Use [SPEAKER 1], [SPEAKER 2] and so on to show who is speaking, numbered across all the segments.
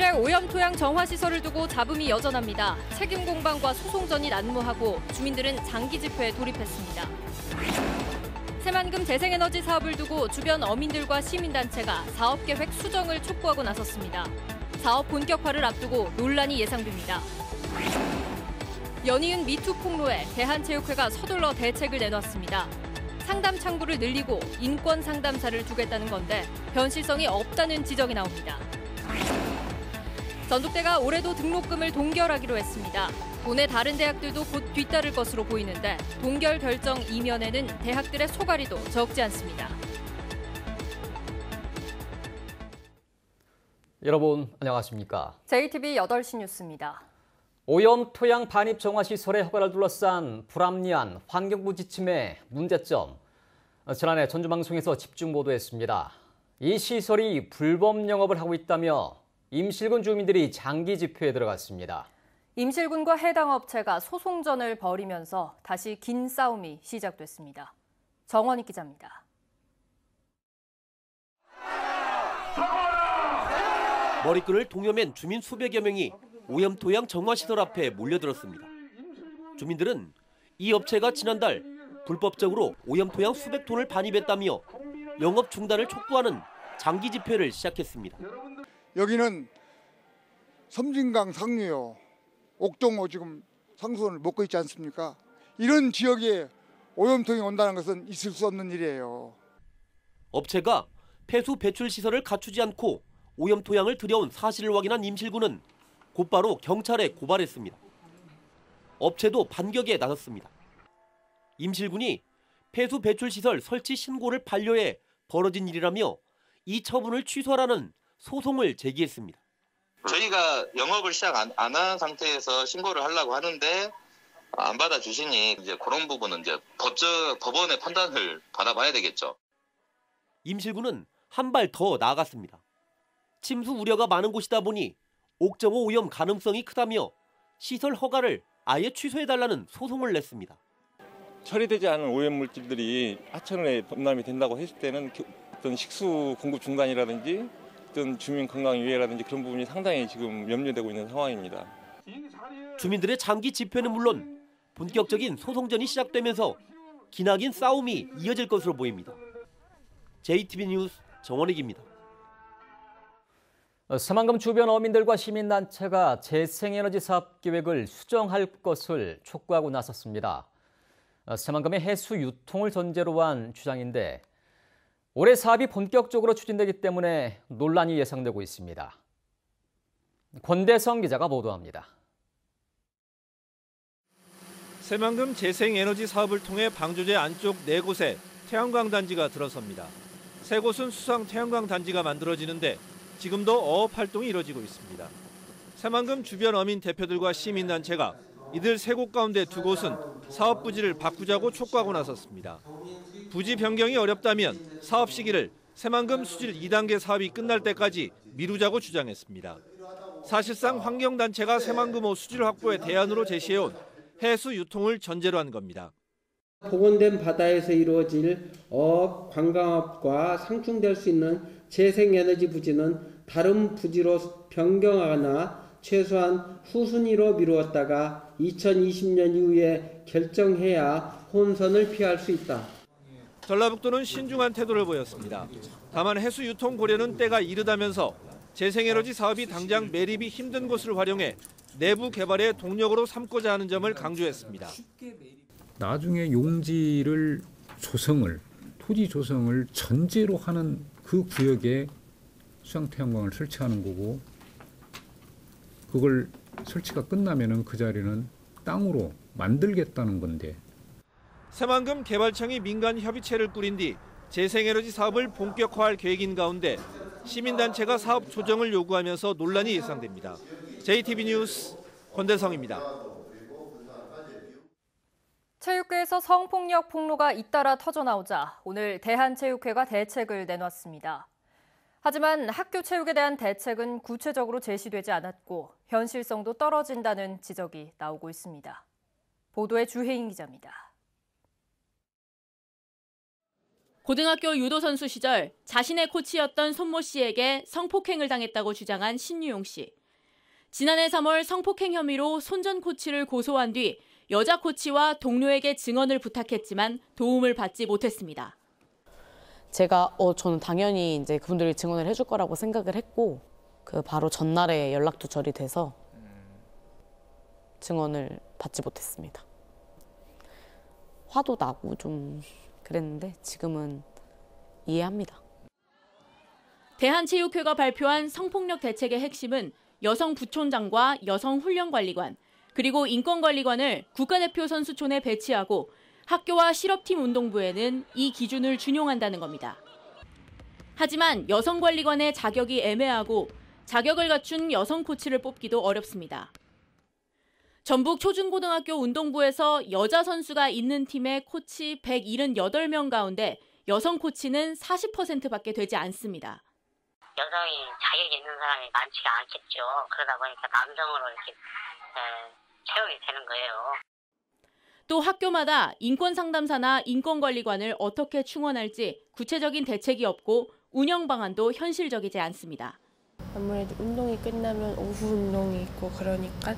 [SPEAKER 1] 서울에 오염토양 정화시설을 두고 잡음이 여전합니다. 책임 공방과 소송전이 난무하고 주민들은 장기 집회에 돌입했습니다. 새만금 재생에너지 사업을 두고 주변 어민들과 시민단체가 사업계획 수정을 촉구하고 나섰습니다. 사업 본격화를 앞두고 논란이 예상됩니다. 연이은 미투 폭로에 대한체육회가 서둘러 대책을 내놨습니다. 상담 창구를 늘리고 인권 상담사를 두겠다는 건데 현실성이 없다는 지적이 나옵니다. 전북대가 올해도 등록금을 동결하기로 했습니다. 도내 다른 대학들도 곧 뒤따를 것으로 보이는데 동결 결정 이면에는 대학들의 소갈이도 적지 않습니다.
[SPEAKER 2] 여러분 안녕하십니까?
[SPEAKER 1] JTB 8시 뉴스입니다.
[SPEAKER 2] 오염 토양 반입 정화 시설의 허가를 둘러싼 불합리한 환경부 지침의 문제점. 지난해 전주방송에서 집중 보도했습니다. 이 시설이 불법 영업을 하고 있다며 임실군 주민들이 장기 집회에 들어갔습니다.
[SPEAKER 1] 임실군과 해당 업체가 소송전을 벌이면서 다시 긴 싸움이 시작됐습니다. 정원익 기자입니다.
[SPEAKER 3] 머리끈을 동여맨 주민 수백여 명이 오염토양 정화시설 앞에 몰려들었습니다. 주민들은 이 업체가 지난달 불법적으로 오염토양 수백 톤을 반입했다며 영업 중단을 촉구하는 장기 집회를 시작했습니다.
[SPEAKER 4] 여기는 섬진강 상류요, 옥동호 지금 상수원을 먹고 있지 않습니까? 이런 지역에 오염통이 온다는 것은 있을 수 없는 일이에요.
[SPEAKER 3] 업체가 폐수 배출 시설을 갖추지 않고 오염토양을 들여온 사실을 확인한 임실군은 곧바로 경찰에 고발했습니다. 업체도 반격에 나섰습니다. 임실군이 폐수 배출 시설 설치 신고를 반려해 벌어진 일이라며 이 처분을 취소하라는 소송을 제기했습니다.
[SPEAKER 5] 저희가 영업을 시작 안 한 상태에서 신고를 하려고 하는데 안 받아주시니 이제 그런 부분은 이제 법원의 판단을 받아봐야 되겠죠.
[SPEAKER 3] 임실군은 한 발 더 나아갔습니다. 침수 우려가 많은 곳이다 보니 옥정호 오염 가능성이 크다며 시설 허가를 아예 취소해달라는 소송을 냈습니다.
[SPEAKER 6] 처리되지 않은 오염 물질들이 하천에 범람이 된다고 했을 때는 어떤 식수 공급 중단이라든지 어떤 주민 건강 위해라든지 그런 부분이 상당히 지금 염려되고 있는 상황입니다.
[SPEAKER 3] 주민들의 장기 집회는 물론 본격적인 소송전이 시작되면서 기나긴 싸움이 이어질 것으로 보입니다. JTB 뉴스 정원익입니다.
[SPEAKER 2] 새만금 주변 어민들과 시민단체가 재생에너지 사업 계획을 수정할 것을 촉구하고 나섰습니다. 새만금의 해수 유통을 전제로 한 주장인데 올해 사업이 본격적으로 추진되기 때문에 논란이 예상되고 있습니다. 권대성 기자가 보도합니다.
[SPEAKER 7] 새만금 재생에너지 사업을 통해 방조제 안쪽 4곳에 태양광 단지가 들어섭니다. 3곳은 수상 태양광 단지가 만들어지는데 지금도 어업 활동이 이뤄지고 있습니다. 새만금 주변 어민 대표들과 시민단체가 이들 3곳 가운데 2곳은 사업 부지를 바꾸자고 촉구하고 나섰습니다. 부지 변경이 어렵다면 사업 시기를 새만금 수질 2단계 사업이 끝날 때까지 미루자고 주장했습니다. 사실상 환경단체가 새만금호 수질 확보의 대안으로 제시해온 해수 유통을 전제로 한 겁니다.
[SPEAKER 8] 복원된 바다에서 이루어질 어업, 관광업과 상충될 수 있는 재생에너지 부지는 다른 부지로 변경하거나 최소한 후순위로 미루었다가 2020년 이후에 결정해야 혼선을 피할 수 있다.
[SPEAKER 7] 전라북도는 신중한 태도를 보였습니다. 다만 해수 유통 고려는 때가 이르다면서 재생에너지 사업이 당장 매립이 힘든 곳을 활용해 내부 개발의 동력으로 삼고자 하는 점을 강조했습니다.
[SPEAKER 9] 나중에 용지를 토지 조성을 전제로 하는 그 구역에 수상태양광을 설치하는 거고 그걸 설치가 끝나면은 그 자리는 땅으로 만들겠다는 건데.
[SPEAKER 7] 새만금 개발청이 민간 협의체를 꾸린 뒤 재생에너지 사업을 본격화할 계획인 가운데 시민단체가 사업 조정을 요구하면서 논란이 예상됩니다. JTB 뉴스 권대성입니다.
[SPEAKER 1] 체육계에서 성폭력 폭로가 잇따라 터져나오자 오늘 대한체육회가 대책을 내놨습니다. 하지만 학교 체육에 대한 대책은 구체적으로 제시되지 않았고 현실성도 떨어진다는 지적이 나오고 있습니다. 보도에 주혜인 기자입니다.
[SPEAKER 10] 고등학교 유도 선수 시절 자신의 코치였던 손모 씨에게 성폭행을 당했다고 주장한 신유용 씨. 지난해 3월 성폭행 혐의로 손전 코치를 고소한 뒤 여자 코치와 동료에게 증언을 부탁했지만 도움을 받지 못했습니다.
[SPEAKER 11] 저는 당연히 이제 그분들이 증언을 해줄 거라고 생각을 했고, 바로 전날에 연락도 절이돼서 증언을 받지 못했습니다. 화도 나고 좀 그랬는데 지금은 이해합니다.
[SPEAKER 10] 대한체육회가 발표한 성폭력 대책의 핵심은 여성 부촌장과 여성 훈련관리관, 그리고 인권관리관을 국가대표 선수촌에 배치하고 학교와 실업팀 운동부에는 이 기준을 준용한다는 겁니다. 하지만 여성관리관의 자격이 애매하고 자격을 갖춘 여성 코치를 뽑기도 어렵습니다. 전북 초중고등학교 운동부에서 여자 선수가 있는 팀의 코치 178명 가운데 여성 코치는 40%밖에 되지 않습니다.
[SPEAKER 12] 여성이 자격이 있는 사람이 많지가 않겠죠. 그러다 보니까 남성으로 이렇게 채용이 되는 거예요.
[SPEAKER 10] 또 학교마다 인권상담사나 인권관리관을 어떻게 충원할지 구체적인 대책이 없고 운영 방안도 현실적이지 않습니다.
[SPEAKER 13] 아무래도 운동이 끝나면 오후 운동이 있고 그러니까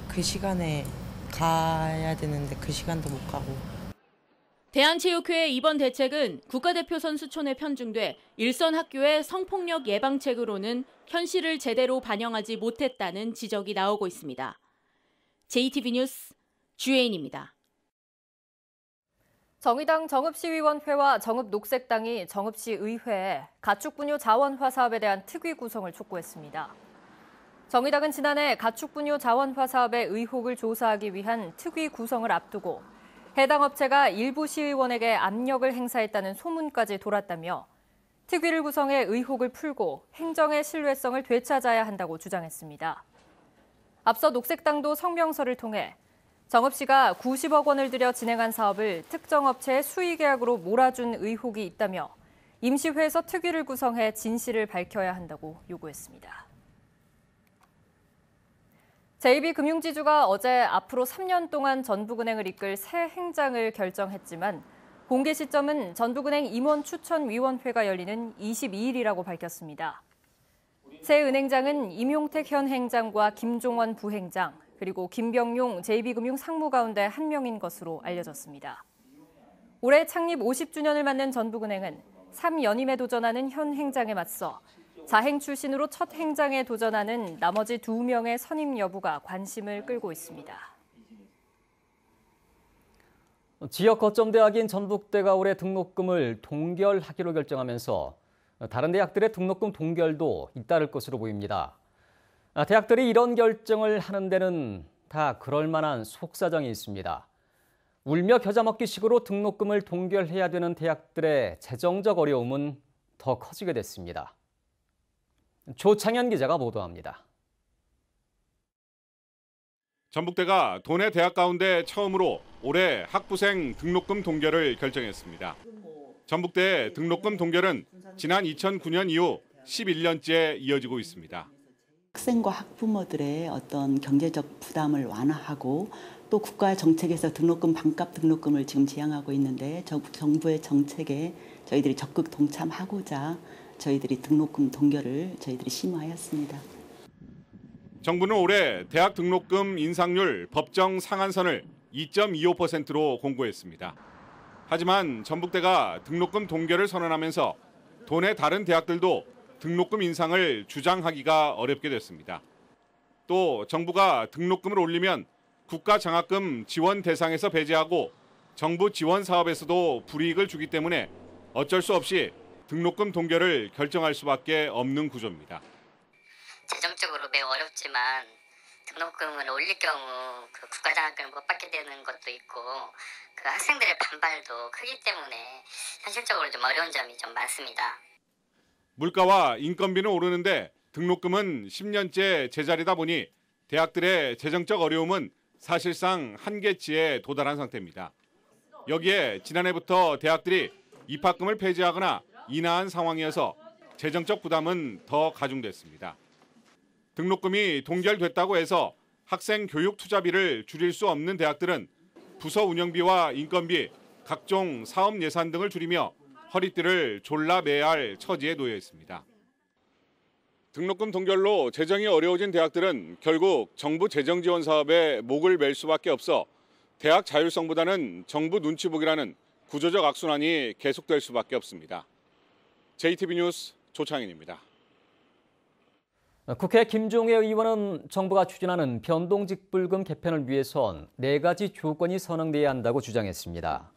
[SPEAKER 13] 그 시간에 가야 되는데 그 시간도 못 가고.
[SPEAKER 10] 대한체육회의 이번 대책은 국가대표 선수촌에 편중돼 일선 학교의 성폭력 예방책으로는 현실을 제대로 반영하지 못했다는 지적이 나오고 있습니다. JTB 뉴스 주혜인입니다.
[SPEAKER 1] 정의당 정읍시의원회와 정읍녹색당이 정읍시 의회에 가축분뇨 자원화 사업에 대한 특위 구성을 촉구했습니다. 정의당은 지난해 가축분뇨 자원화 사업의 의혹을 조사하기 위한 특위 구성을 앞두고 해당 업체가 일부 시의원에게 압력을 행사했다는 소문까지 돌았다며 특위를 구성해 의혹을 풀고 행정의 신뢰성을 되찾아야 한다고 주장했습니다. 앞서 녹색당도 성명서를 통해 정읍시가 90억 원을 들여 진행한 사업을 특정 업체의 수의계약으로 몰아준 의혹이 있다며 임시회에서 특위를 구성해 진실을 밝혀야 한다고 요구했습니다. JB금융지주가 어제 앞으로 3년 동안 전북은행을 이끌 새 행장을 결정했지만 공개 시점은 전북은행 임원추천위원회가 열리는 22일이라고 밝혔습니다. 새 은행장은 임용택 현 행장과 김종원 부행장, 그리고 김병용 JB금융 상무 가운데 한 명인 것으로 알려졌습니다. 올해 창립 50주년을 맞는 전북은행은 3연임에 도전하는 현 행장에 맞서 자행 출신으로 첫 행장에 도전하는 나머지 2명의 선임 여부가 관심을 끌고 있습니다.
[SPEAKER 2] 지역 거점 대학인 전북대가 올해 등록금을 동결하기로 결정하면서 다른 대학들의 등록금 동결도 잇따를 것으로 보입니다. 대학들이 이런 결정을 하는 데는 다 그럴 만한 속사정이 있습니다. 울며 겨자 먹기 식으로 등록금을 동결해야 되는 대학들의 재정적 어려움은 더 커지게 됐습니다. 조창현 기자가 보도합니다.
[SPEAKER 14] 전북대가 도내 대학 가운데 처음으로 올해 학부생 등록금 동결을 결정했습니다. 전북대의 등록금 동결은 지난 2009년 이후 11년째 이어지고 있습니다.
[SPEAKER 15] 학생과 학부모들의 어떤 경제적 부담을 완화하고 또 국가 정책에서 등록금 반값 등록금을 지금 지향하고 있는데 정부의 정책에 저희들이 적극 동참하고자 저희들이 등록금 동결을 저희들이 심의하였습니다.
[SPEAKER 14] 정부는 올해 대학 등록금 인상률 법정 상한선을 2.25%로 공고했습니다. 하지만 전북대가 등록금 동결을 선언하면서 도내 다른 대학들도 등록금 인상을 주장하기가 어렵게 됐습니다. 또 정부가 등록금을 올리면 국가장학금 지원 대상에서 배제하고 정부 지원 사업에서도 불이익을 주기 때문에 어쩔 수 없이 등록금 동결을 결정할 수밖에 없는 구조입니다.
[SPEAKER 12] 재정적으로 매우 어렵지만 등록금을 올릴 경우 그 국가장학금을 못 받게 되는 것도 있고 그 학생들의 반발도 크기 때문에 현실적으로 좀 어려운 점이 좀 많습니다.
[SPEAKER 14] 물가와 인건비는 오르는데 등록금은 10년째 제자리다 보니 대학들의 재정적 어려움은 사실상 한계치에 도달한 상태입니다. 여기에 지난해부터 대학들이 입학금을 폐지하거나 인하한 상황이어서 재정적 부담은 더 가중됐습니다. 등록금이 동결됐다고 해서 학생 교육 투자비를 줄일 수 없는 대학들은 부서 운영비와 인건비, 각종 사업 예산 등을 줄이며 허리띠를 졸라 매야 할 처지에 놓여 있습니다. 등록금 동결로 재정이 어려워진 대학들은 결국 정부 재정 지원 사업에 목을 맬 수밖에 없어 대학 자율성보다는 정부 눈치 보기라는 구조적 악순환이 계속될 수밖에 없습니다. JTB 뉴스 조창인입니다.
[SPEAKER 2] 국회 김종애 의원은 정부가 추진하는 변동직불금 개편을 위해선 4가지 조건이 선행돼야 한다고 주장했습니다.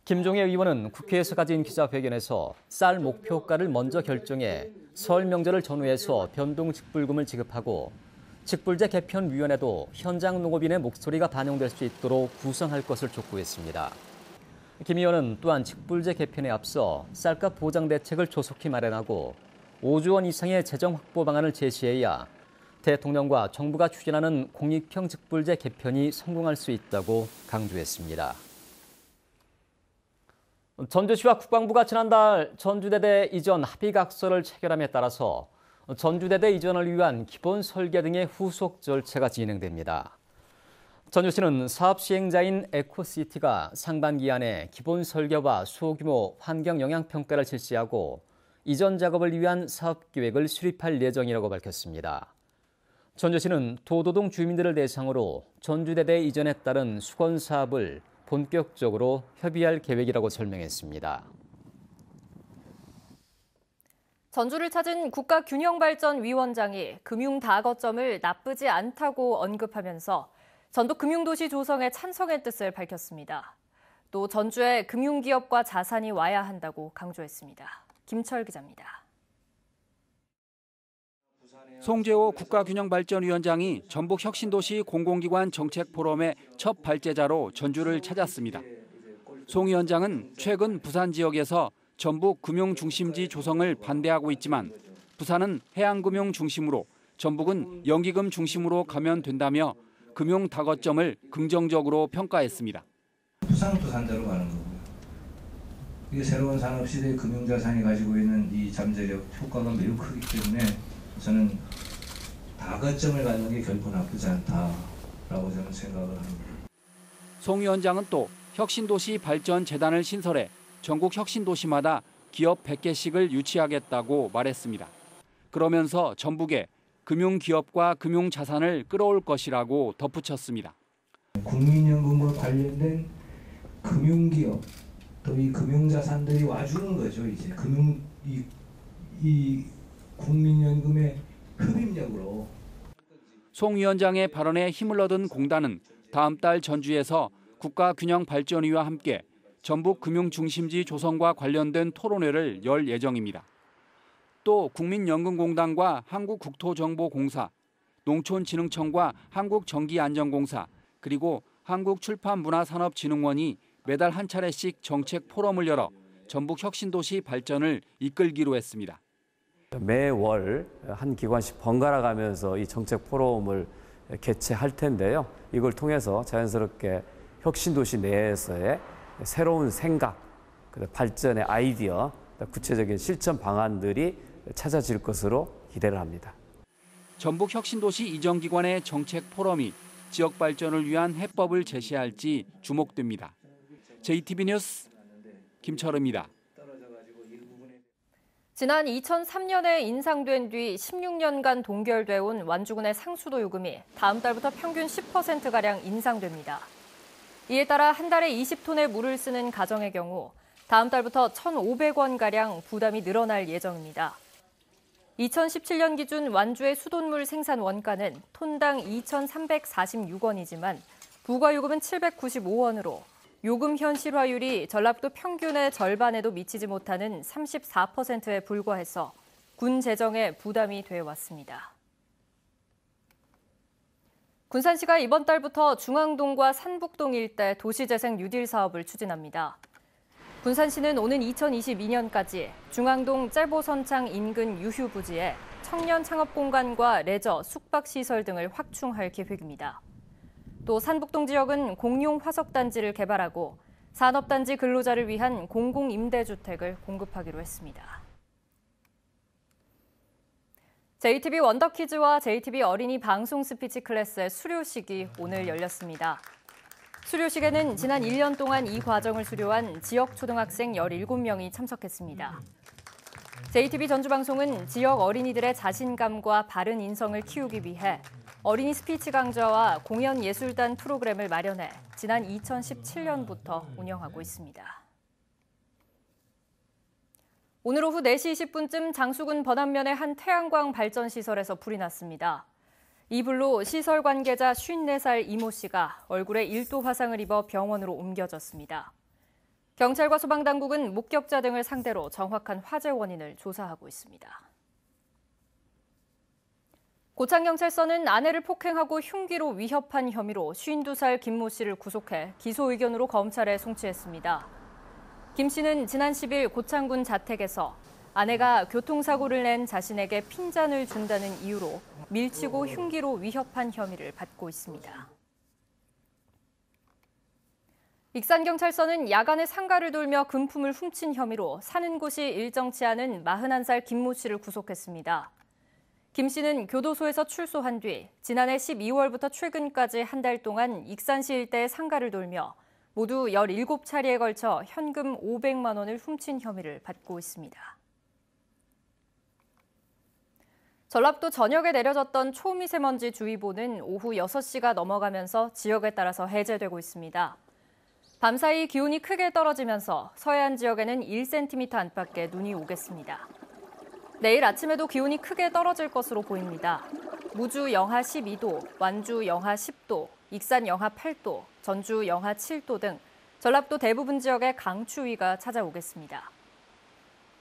[SPEAKER 2] 김종애 의원은 국회에서 가진 기자회견에서 쌀 목표가를 먼저 결정해 설 명절을 전후해서 변동직불금을 지급하고 직불제 개편위원회도 현장 농업인의 목소리가 반영될 수 있도록 구성할 것을 촉구했습니다. 김 의원은 또한 직불제 개편에 앞서 쌀값 보장 대책을 조속히 마련하고 5조 원 이상의 재정 확보 방안을 제시해야 대통령과 정부가 추진하는 공익형 직불제 개편이 성공할 수 있다고 강조했습니다. 전주시와 국방부가 지난달 전주대대 이전 합의각서를 체결함에 따라서 전주대대 이전을 위한 기본 설계 등의 후속 절차가 진행됩니다. 전주시는 사업 시행자인 에코시티가 상반기 안에 기본 설계와 소규모 환경 영향 평가를 실시하고 이전 작업을 위한 사업 계획을 수립할 예정이라고 밝혔습니다. 전주시는 도도동 주민들을 대상으로 전주대대 이전에 따른 수건 사업을 본격적으로 협의할 계획이라고 설명했습니다.
[SPEAKER 1] 전주를 찾은 국가균형발전위원장이 금융다거점을 나쁘지 않다고 언급하면서 전북금융도시 조성에 찬성의 뜻을 밝혔습니다. 또 전주에 금융기업과 자산이 와야 한다고 강조했습니다. 김철 기자입니다.
[SPEAKER 16] 송재호 국가균형발전위원장이 전북혁신도시 공공기관 정책포럼의 첫 발제자로 전주를 찾았습니다. 송 위원장은 최근 부산 지역에서 전북 금융중심지 조성을 반대하고 있지만 부산은 해양금융 중심으로 전북은 연기금 중심으로 가면 된다며 금융다거점을 긍정적으로 평가했습니다.
[SPEAKER 17] 부산은 부산대로 가는 거고요. 이게 새로운 산업시대의 금융자산이 가지고 있는 이 잠재력 효과가 매우 크기 때문에 저는 다거점을 갖는 게 결코 나쁘지 않다라고 저는 생각을 합니다.
[SPEAKER 16] 송 위원장은 또 혁신도시 발전재단을 신설해 전국 혁신도시마다 기업 100개씩을 유치하겠다고 말했습니다. 그러면서 전북에 금융기업과 금융자산을 끌어올 것이라고 덧붙였습니다.
[SPEAKER 17] 국민연금과 관련된 금융기업 또 이 금융자산들이 와주는 거죠. 이제 이 국민연금의 흡입력으로.
[SPEAKER 16] 송 위원장의 발언에 힘을 얻은 공단은 다음 달 전주에서 국가균형발전위와 함께 전북 금융중심지 조성과 관련된 토론회를 열 예정입니다. 또 국민연금공단과 한국국토정보공사, 농촌진흥청과 한국전기안전공사, 그리고 한국출판문화산업진흥원이 매달 한 차례씩 정책 포럼을 열어 전북 혁신도시 발전을 이끌기로 했습니다.
[SPEAKER 18] 매월 한 기관씩 번갈아 가면서 이 정책 포럼을 개최할 텐데요. 이걸 통해서 자연스럽게 혁신도시 내에서의 새로운 생각, 발전의 아이디어, 구체적인 실천 방안들이 찾아질 것으로 기대를 합니다.
[SPEAKER 16] 전북 혁신도시 이전기관의 정책 포럼이 지역 발전을 위한 해법을 제시할지 주목됩니다. JTB 뉴스 김철우입니다.
[SPEAKER 1] 지난 2003년에 인상된 뒤 16년간 동결돼 온 완주군의 상수도 요금이 다음 달부터 평균 10%가량 인상됩니다. 이에 따라 한 달에 20톤의 물을 쓰는 가정의 경우 다음 달부터 1,500원가량 부담이 늘어날 예정입니다. 2017년 기준 완주의 수돗물 생산 원가는 톤당 2,346원이지만 부가요금은 795원으로 요금 현실화율이 전라북도 평균의 절반에도 미치지 못하는 34%에 불과해서 군 재정에 부담이 돼 왔습니다. 군산시가 이번 달부터 중앙동과 산북동 일대 도시재생 뉴딜 사업을 추진합니다. 군산시는 오는 2022년까지 중앙동 째보선창 인근 유휴 부지에 청년 창업 공간과 레저, 숙박시설 등을 확충할 계획입니다. 또 산북동 지역은 공용 화석단지를 개발하고 산업단지 근로자를 위한 공공임대주택을 공급하기로 했습니다. JTB 원더키즈와 JTB 어린이 방송 스피치 클래스의 수료식이 오늘 열렸습니다. 수료식에는 지난 1년 동안 이 과정을 수료한 지역 초등학생 17명이 참석했습니다. JTB 전주방송은 지역 어린이들의 자신감과 바른 인성을 키우기 위해 어린이 스피치 강좌와 공연 예술단 프로그램을 마련해 지난 2017년부터 운영하고 있습니다. 오늘 오후 4시 20분쯤 장수군 번안면의 한 태양광 발전 시설에서 불이 났습니다. 이 불로 시설 관계자 54살 이모 씨가 얼굴에 1도 화상을 입어 병원으로 옮겨졌습니다. 경찰과 소방당국은 목격자 등을 상대로 정확한 화재 원인을 조사하고 있습니다. 고창경찰서는 아내를 폭행하고 흉기로 위협한 혐의로 52살 김모 씨를 구속해 기소 의견으로 검찰에 송치했습니다. 김 씨는 지난 10일 고창군 자택에서 아내가 교통사고를 낸 자신에게 핀잔을 준다는 이유로 밀치고 흉기로 위협한 혐의를 받고 있습니다. 익산경찰서는 야간에 상가를 돌며 금품을 훔친 혐의로 사는 곳이 일정치 않은 41살 김모 씨를 구속했습니다. 김 씨는 교도소에서 출소한 뒤 지난해 12월부터 최근까지 한 달 동안 익산시 일대의 상가를 돌며 모두 17차례에 걸쳐 현금 500만 원을 훔친 혐의를 받고 있습니다. 전라도 전역에 내려졌던 초미세먼지 주의보는 오후 6시가 넘어가면서 지역에 따라서 해제되고 있습니다. 밤사이 기온이 크게 떨어지면서 서해안 지역에는 1cm 안팎의 눈이 오겠습니다. 내일 아침에도 기온이 크게 떨어질 것으로 보입니다. 무주 영하 12도, 완주 영하 10도, 익산 영하 8도, 전주 영하 7도 등 전라도 대부분 지역에 강추위가 찾아오겠습니다.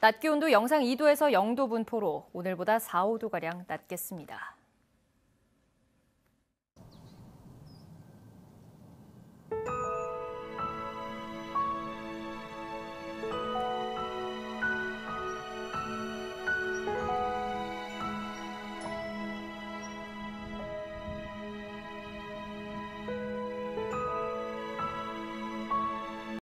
[SPEAKER 1] 낮 기온도 영상 2도에서 0도 분포로 오늘보다 4, 5도가량 낮겠습니다.